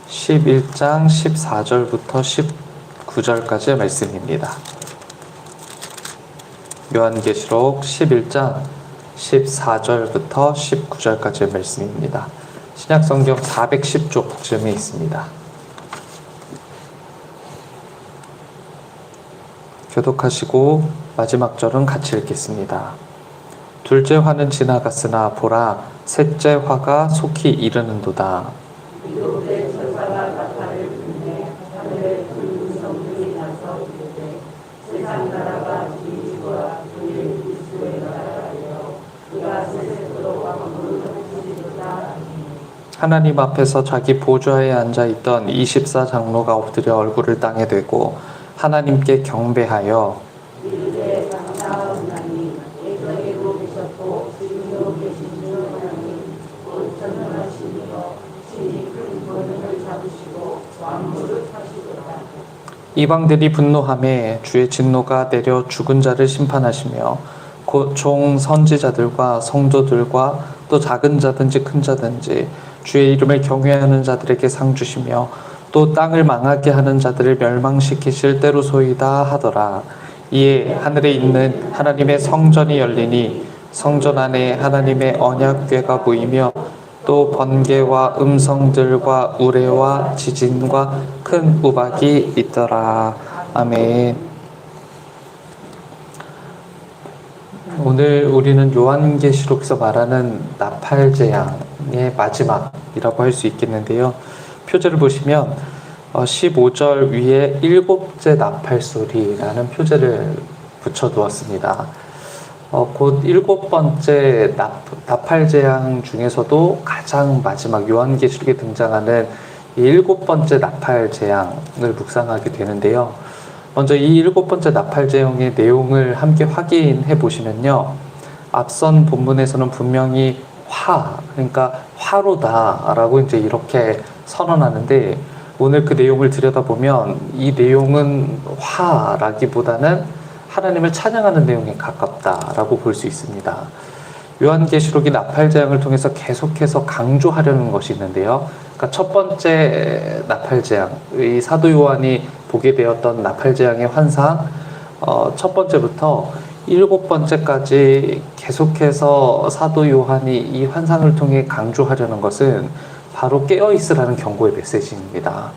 11장 14절부터 19절까지의 말씀입니다. 요한계시록 11장 14절부터 19절까지의 말씀입니다. 신약성경 410쪽쯤에 있습니다. 교독하시고 마지막 절은 같이 읽겠습니다. 둘째 화는 지나갔으나 보라, 셋째 화가 속히 이르는도다. 하나님 앞에서 자기 보좌에 앉아있던 24장로가 엎드려 얼굴을 땅에 대고 하나님께 경배하여 이방들이 분노하매 주의 진노가 내려 죽은 자를 심판하시며 곧 종 선지자들과 성도들과 또 작은 자든지 큰 자든지 주의 이름을 경외하는 자들에게 상 주시며 또 땅을 망하게 하는 자들을 멸망시키실 때로소이다 하더라. 이에 하늘에 있는 하나님의 성전이 열리니 성전 안에 하나님의 언약궤가 보이며 또 번개와 음성들과 우레와 지진과 큰 우박이 있더라. 아멘. 오늘 우리는 요한계시록에서 말하는 나팔재앙의 마지막이라고 할 수 있겠는데요. 표제를 보시면 15절 위에 일곱째 나팔소리라는 표제를 붙여두었습니다. 곧 일곱 번째 나팔재앙 중에서도 가장 마지막 요한계시록에 등장하는 이 일곱 번째 나팔재앙을 묵상하게 되는데요. 먼저 이 일곱 번째 나팔재앙의 내용을 함께 확인해 보시면요. 앞선 본문에서는 분명히 그러니까 화로다라고 이제 이렇게 선언하는데 오늘 그 내용을 들여다보면 이 내용은 화라기보다는 하나님을 찬양하는 내용에 가깝다라고 볼 수 있습니다. 요한계시록이 나팔재앙을 통해서 계속해서 강조하려는 것이 있는데요. 그러니까 첫 번째 나팔재앙, 이 사도 요한이 보게 되었던 나팔재앙의 환상, 첫 번째부터 일곱 번째까지 계속해서 사도 요한이 이 환상을 통해 강조하려는 것은 바로 깨어있으라는 경고의 메시지입니다.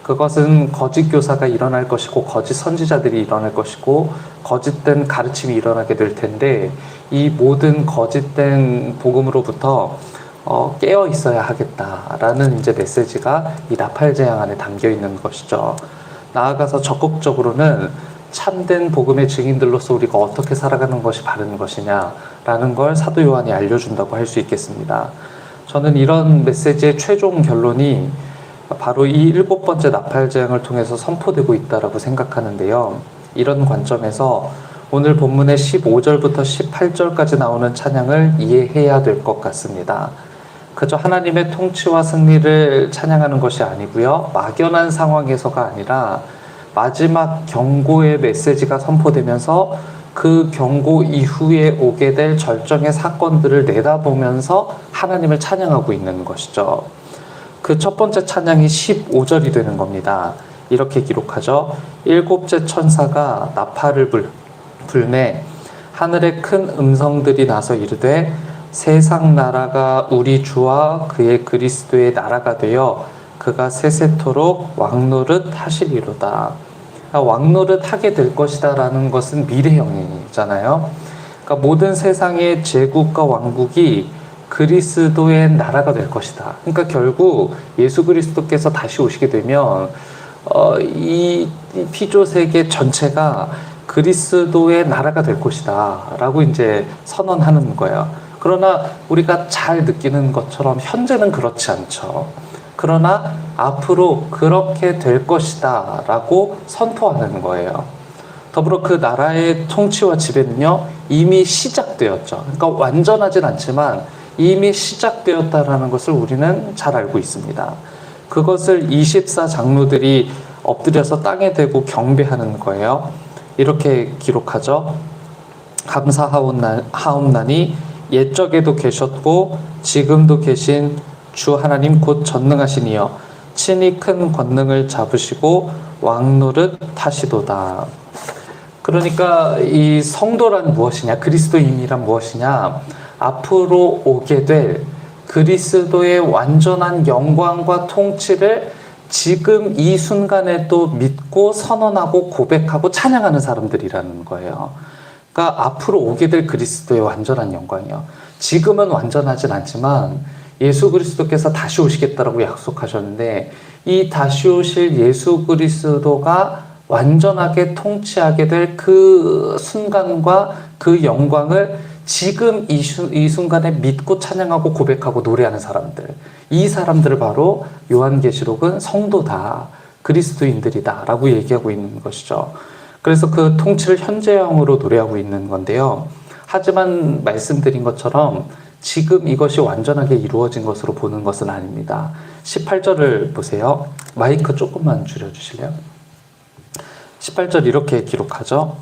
그것은 거짓 교사가 일어날 것이고 거짓 선지자들이 일어날 것이고 거짓된 가르침이 일어나게 될 텐데 이 모든 거짓된 복음으로부터 깨어 있어야 하겠다라는 이제 메시지가 이 나팔재앙 안에 담겨 있는 것이죠. 나아가서 적극적으로는 참된 복음의 증인들로서 우리가 어떻게 살아가는 것이 바른 것이냐라는 걸 사도 요한이 알려준다고 할 수 있겠습니다. 저는 이런 메시지의 최종 결론이 바로 이 일곱 번째 나팔재앙을 통해서 선포되고 있다라고 생각하는데요. 이런 관점에서 오늘 본문의 15절부터 18절까지 나오는 찬양을 이해해야 될 것 같습니다. 그저 하나님의 통치와 승리를 찬양하는 것이 아니고요. 막연한 상황에서가 아니라 마지막 경고의 메시지가 선포되면서 그 경고 이후에 오게 될 절정의 사건들을 내다보면서 하나님을 찬양하고 있는 것이죠. 그 첫 번째 찬양이 15절이 되는 겁니다. 이렇게 기록하죠. 일곱째 천사가 나팔을 불매 하늘에 큰 음성들이 나서 이르되 세상 나라가 우리 주와 그의 그리스도의 나라가 되어 그가 세세토록 왕노릇 하시리로다. 왕노릇 하게 될 것이다 라는 것은 미래형이잖아요. 그러니까 모든 세상의 제국과 왕국이 그리스도의 나라가 될 것이다. 그러니까 결국 예수 그리스도께서 다시 오시게 되면 이 피조 세계 전체가 그리스도의 나라가 될 것이다 라고 이제 선언하는 거예요. 그러나 우리가 잘 느끼는 것처럼 현재는 그렇지 않죠. 그러나 앞으로 그렇게 될 것이다 라고 선포하는 거예요. 더불어 그 나라의 통치와 지배는요 이미 시작되었죠. 그러니까 완전하진 않지만 이미 시작되었다라는 것을 우리는 잘 알고 있습니다. 그것을 24장로들이 엎드려서 땅에 대고 경배하는 거예요. 이렇게 기록하죠. 감사하옵나니 옛적에도 계셨고 지금도 계신 주 하나님 곧 전능하신 이여 친히 큰 권능을 잡으시고 왕노릇 하시도다. 그러니까 이 성도란 무엇이냐, 그리스도인이란 무엇이냐, 앞으로 오게 될 그리스도의 완전한 영광과 통치를 지금 이 순간에도 믿고 선언하고 고백하고 찬양하는 사람들이라는 거예요. 그러니까 앞으로 오게 될 그리스도의 완전한 영광이요. 지금은 완전하진 않지만 예수 그리스도께서 다시 오시겠다라고 약속하셨는데, 이 다시 오실 예수 그리스도가 완전하게 통치하게 될 그 순간과 그 영광을 지금 이 순간에 믿고 찬양하고 고백하고 노래하는 사람들, 이 사람들을 바로 요한계시록은 성도다, 그리스도인들이다 라고 얘기하고 있는 것이죠. 그래서 그 통치를 현재형으로 노래하고 있는 건데요. 하지만 말씀드린 것처럼 지금 이것이 완전하게 이루어진 것으로 보는 것은 아닙니다. 18절을 보세요. 마이크 조금만 줄여주실래요? 18절 이렇게 기록하죠.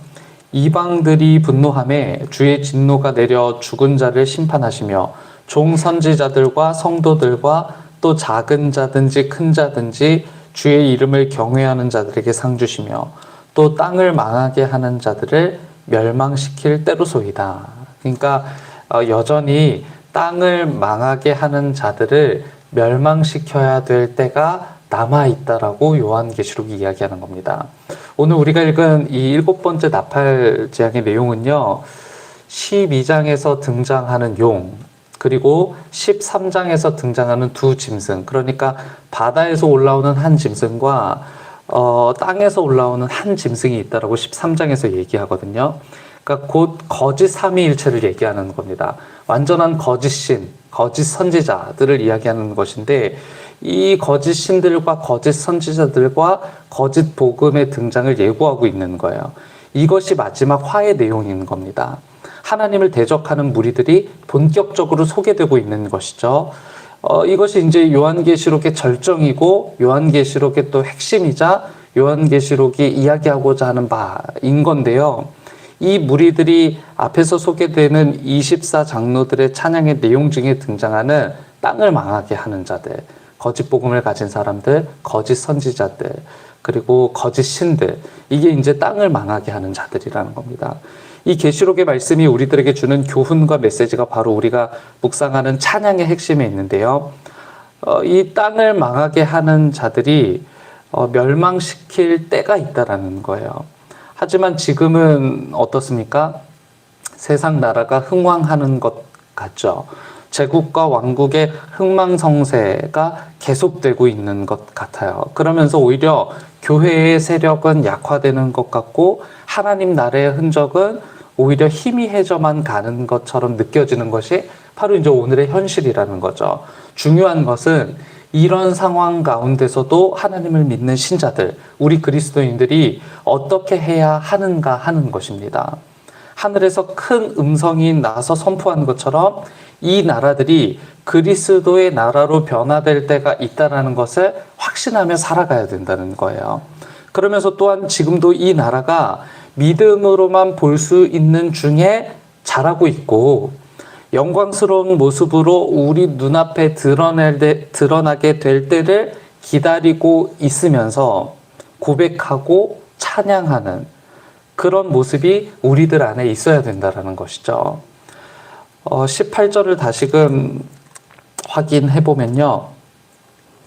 이방들이 분노하매 주의 진노가 내려 죽은 자를 심판하시며 종 선지자들과 성도들과 또 작은 자든지 큰 자든지 주의 이름을 경외하는 자들에게 상 주시며 또 땅을 망하게 하는 자들을 멸망시킬 때로소이다. 그러니까 여전히 땅을 망하게 하는 자들을 멸망시켜야 될 때가 남아있다라고 요한계시록이 이야기하는 겁니다. 오늘 우리가 읽은 이 7번째 나팔 재앙의 내용은요, 12장에서 등장하는 용, 그리고 13장에서 등장하는 두 짐승, 그러니까 바다에서 올라오는 한 짐승과 땅에서 올라오는 한 짐승이 있다라고 13장에서 얘기하거든요. 그러니까 곧 거짓 삼위일체를 얘기하는 겁니다. 완전한 거짓 신, 거짓 선지자들을 이야기하는 것인데, 이 거짓 신들과 거짓 선지자들과 거짓 복음의 등장을 예고하고 있는 거예요. 이것이 마지막 화의 내용인 겁니다. 하나님을 대적하는 무리들이 본격적으로 소개되고 있는 것이죠. 이것이 이제 요한계시록의 절정이고 요한계시록의 또 핵심이자 요한계시록이 이야기하고자 하는 바인 건데요. 이 무리들이 앞에서 소개되는 24장로들의 찬양의 내용 중에 등장하는 땅을 망하게 하는 자들, 거짓 복음을 가진 사람들, 거짓 선지자들, 그리고 거짓 신들, 이게 이제 땅을 망하게 하는 자들이라는 겁니다. 이 계시록의 말씀이 우리들에게 주는 교훈과 메시지가 바로 우리가 묵상하는 찬양의 핵심에 있는데요. 이 땅을 망하게 하는 자들이 멸망시킬 때가 있다라는 거예요. 하지만 지금은 어떻습니까? 세상 나라가 흥왕하는 것 같죠. 제국과 왕국의 흥망성쇠가 계속되고 있는 것 같아요. 그러면서 오히려 교회의 세력은 약화되는 것 같고 하나님 나라의 흔적은 오히려 희미해져만 가는 것처럼 느껴지는 것이 바로 이제 오늘의 현실이라는 거죠. 중요한 것은 이런 상황 가운데서도 하나님을 믿는 신자들, 우리 그리스도인들이 어떻게 해야 하는가 하는 것입니다. 하늘에서 큰 음성이 나서 선포한 것처럼 이 나라들이 그리스도의 나라로 변화될 때가 있다는 것을 확신하며 살아가야 된다는 거예요. 그러면서 또한 지금도 이 나라가 믿음으로만 볼 수 있는 중에 자라고 있고 영광스러운 모습으로 우리 눈앞에 드러나게 될 때를 기다리고 있으면서 고백하고 찬양하는 그런 모습이 우리들 안에 있어야 된다는 것이죠. 18절을 다시금 확인해 보면요.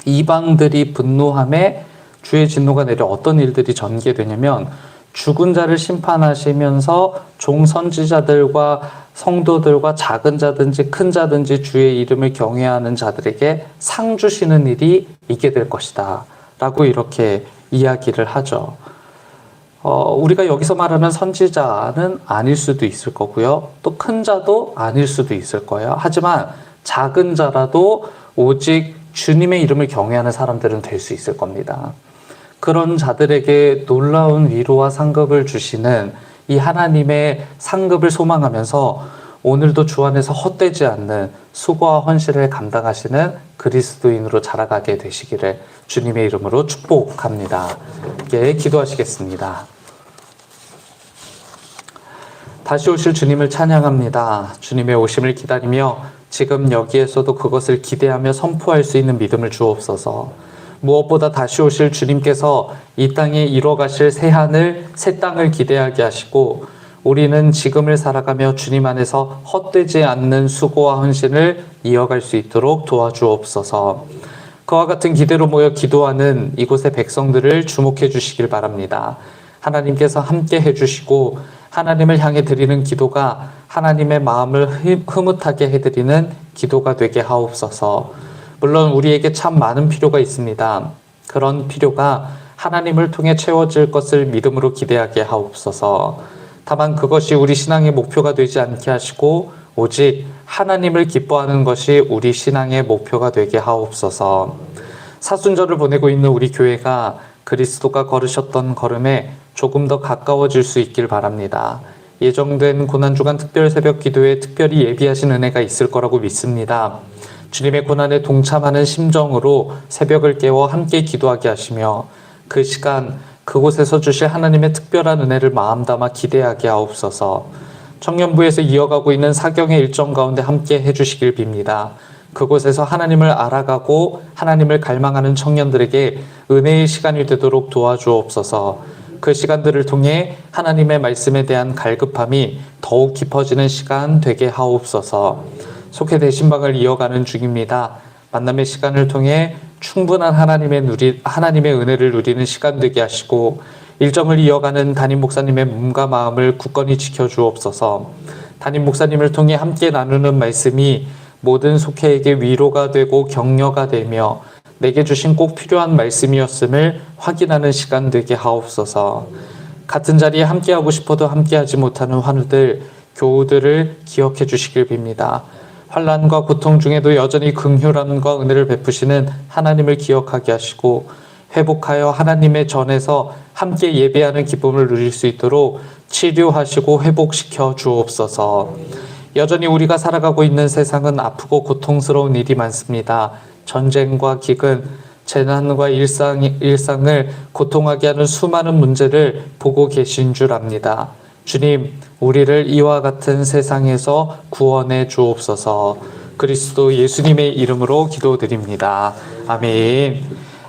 이방들이 분노함에 주의 진노가 내려 어떤 일들이 전개되냐면 죽은 자를 심판하시면서 종 선지자들과 성도들과 작은 자든지 큰 자든지 주의 이름을 경외하는 자들에게 상 주시는 일이 있게 될 것이다 라고 이렇게 이야기를 하죠. 우리가 여기서 말하는 선지자는 아닐 수도 있을 거고요. 또 큰 자도 아닐 수도 있을 거예요. 하지만 작은 자라도 오직 주님의 이름을 경외하는 사람들은 될 수 있을 겁니다. 그런 자들에게 놀라운 위로와 상급을 주시는 이 하나님의 상급을 소망하면서 오늘도 주 안에서 헛되지 않는 수고와 헌신을 감당하시는 그리스도인으로 자라가게 되시기를 주님의 이름으로 축복합니다. 예, 기도하시겠습니다. 다시 오실 주님을 찬양합니다. 주님의 오심을 기다리며 지금 여기에서도 그것을 기대하며 선포할 수 있는 믿음을 주옵소서. 무엇보다 다시 오실 주님께서 이 땅에 이뤄가실 새 하늘, 새 땅을 기대하게 하시고 우리는 지금을 살아가며 주님 안에서 헛되지 않는 수고와 헌신을 이어갈 수 있도록 도와주옵소서. 그와 같은 기대로 모여 기도하는 이곳의 백성들을 주목해 주시길 바랍니다. 하나님께서 함께 해주시고 하나님을 향해 드리는 기도가 하나님의 마음을 흐뭇하게 해드리는 기도가 되게 하옵소서. 물론 우리에게 참 많은 필요가 있습니다. 그런 필요가 하나님을 통해 채워질 것을 믿음으로 기대하게 하옵소서. 다만 그것이 우리 신앙의 목표가 되지 않게 하시고 오직 하나님을 기뻐하는 것이 우리 신앙의 목표가 되게 하옵소서. 사순절을 보내고 있는 우리 교회가 그리스도가 걸으셨던 걸음에 조금 더 가까워질 수 있길 바랍니다. 예정된 고난주간 특별 새벽 기도에 특별히 예비하신 은혜가 있을 거라고 믿습니다. 주님의 고난에 동참하는 심정으로 새벽을 깨워 함께 기도하게 하시며 그 시간 그곳에서 주실 하나님의 특별한 은혜를 마음 담아 기대하게 하옵소서. 청년부에서 이어가고 있는 사경의 일정 가운데 함께 해주시길 빕니다. 그곳에서 하나님을 알아가고 하나님을 갈망하는 청년들에게 은혜의 시간이 되도록 도와주옵소서. 그 시간들을 통해 하나님의 말씀에 대한 갈급함이 더욱 깊어지는 시간 되게 하옵소서. 속해 대신방을 이어가는 중입니다. 만남의 시간을 통해 충분한 하나님의 은혜를 누리는 시간 되게 하시고 일정을 이어가는 담임 목사님의 몸과 마음을 굳건히 지켜주옵소서. 담임 목사님을 통해 함께 나누는 말씀이 모든 속해에게 위로가 되고 격려가 되며 내게 주신 꼭 필요한 말씀이었음을 확인하는 시간 되게 하옵소서. 같은 자리에 함께하고 싶어도 함께하지 못하는 환우들, 교우들을 기억해 주시길 빕니다. 환난과 고통 중에도 여전히 긍휼함과 은혜를 베푸시는 하나님을 기억하게 하시고 회복하여 하나님의 전에서 함께 예배하는 기쁨을 누릴 수 있도록 치료하시고 회복시켜 주옵소서. 여전히 우리가 살아가고 있는 세상은 아프고 고통스러운 일이 많습니다. 전쟁과 기근, 재난과 일상을 고통하게 하는 수많은 문제를 보고 계신 줄 압니다. 주님, 우리를 이와 같은 세상에서 구원해 주옵소서. 그리스도 예수님의 이름으로 기도드립니다. 아멘.